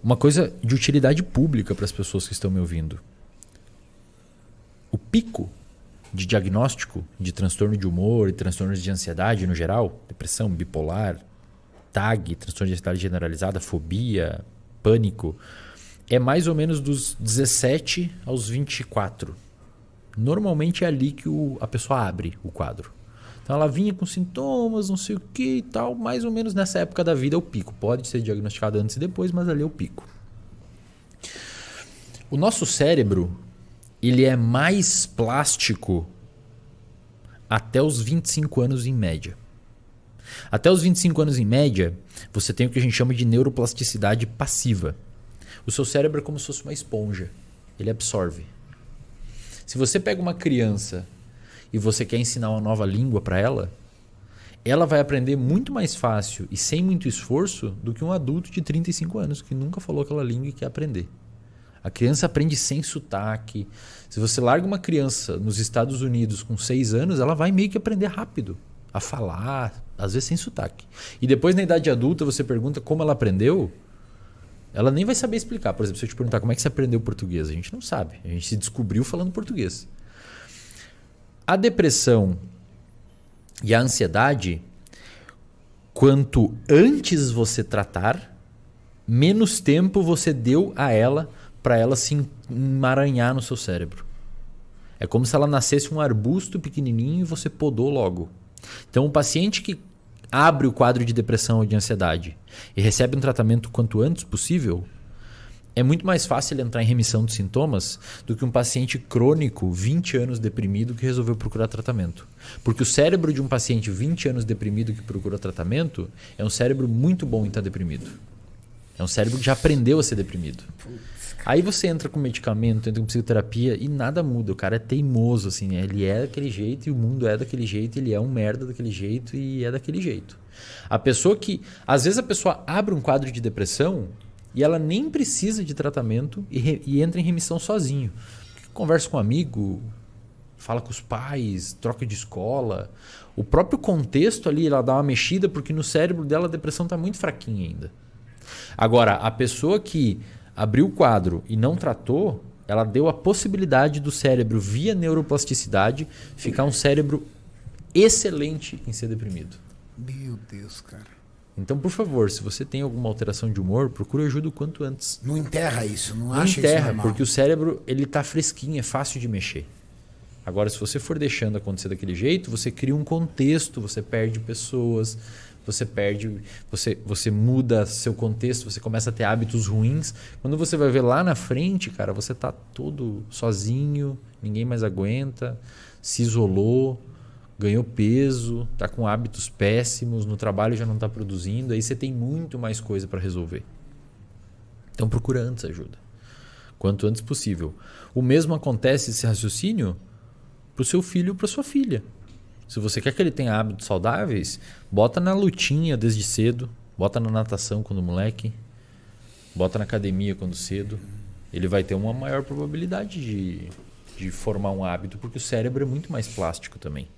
Uma coisa de utilidade pública para as pessoas que estão me ouvindo. O pico de diagnóstico de transtorno de humor e transtornos de ansiedade no geral, depressão, bipolar, TAG, transtorno de ansiedade generalizada, fobia, pânico, é mais ou menos dos 17 aos 24. Normalmente é ali que a pessoa abre o quadro. Então ela vinha com sintomas, não sei o que e tal, mais ou menos nessa época da vida é o pico. Pode ser diagnosticado antes e depois, mas ali é o pico. O nosso cérebro, ele é mais plástico até os 25 anos em média. Até os 25 anos em média, você tem o que a gente chama de neuroplasticidade passiva. O seu cérebro é como se fosse uma esponja. Ele absorve. Se você pega uma criança e você quer ensinar uma nova língua para ela, ela vai aprender muito mais fácil e sem muito esforço do que um adulto de 35 anos que nunca falou aquela língua e quer aprender. A criança aprende sem sotaque. Se você larga uma criança nos Estados Unidos com 6 anos, ela vai meio que aprender rápido a falar, às vezes sem sotaque. E depois, na idade adulta, você pergunta como ela aprendeu, ela nem vai saber explicar. Por exemplo, se eu te perguntar como é que você aprendeu português, a gente não sabe. A gente se descobriu falando português. A depressão e a ansiedade, quanto antes você tratar, menos tempo você deu a ela para ela se emaranhar no seu cérebro. É como se ela nascesse um arbusto pequenininho e você podou logo. Então, o paciente que abre o quadro de depressão ou de ansiedade e recebe um tratamento quanto antes possível, é muito mais fácil ele entrar em remissão dos sintomas do que um paciente crônico, 20 anos deprimido, que resolveu procurar tratamento. Porque o cérebro de um paciente 20 anos deprimido que procura tratamento é um cérebro muito bom em estar deprimido. É um cérebro que já aprendeu a ser deprimido. Aí você entra com medicamento, entra com psicoterapia e nada muda. O cara é teimoso, assim, né? Ele é daquele jeito e o mundo é daquele jeito, ele é um merda daquele jeito e é daquele jeito. A pessoa que... Às vezes a pessoa abre um quadro de depressão e ela nem precisa de tratamento e entra em remissão sozinho. Conversa com um amigo, fala com os pais, troca de escola. O próprio contexto ali, ela dá uma mexida porque no cérebro dela a depressão está muito fraquinha ainda. Agora, a pessoa que abriu o quadro e não tratou, ela deu a possibilidade do cérebro, via neuroplasticidade, ficar um cérebro excelente em ser deprimido. Meu Deus, cara. Então, por favor, se você tem alguma alteração de humor, procure ajuda o quanto antes. Não enterra isso, não Não acha enterra, isso normal. porque o cérebro ele tá fresquinho, é fácil de mexer. Agora, se você for deixando acontecer daquele jeito, você cria um contexto, você perde pessoas, você muda seu contexto, você começa a ter hábitos ruins. Quando você vai ver lá na frente, cara, você tá todo sozinho, ninguém mais aguenta, se isolou, ganhou peso, tá com hábitos péssimos, no trabalho já não tá produzindo, aí você tem muito mais coisa para resolver. Então procura antes ajuda, quanto antes possível. O mesmo acontece esse raciocínio pro seu filho ou pra sua filha. Se você quer que ele tenha hábitos saudáveis, bota na lutinha desde cedo, bota na natação quando moleque, bota na academia quando cedo. Ele vai ter uma maior probabilidade de formar um hábito, porque o cérebro é muito mais plástico também.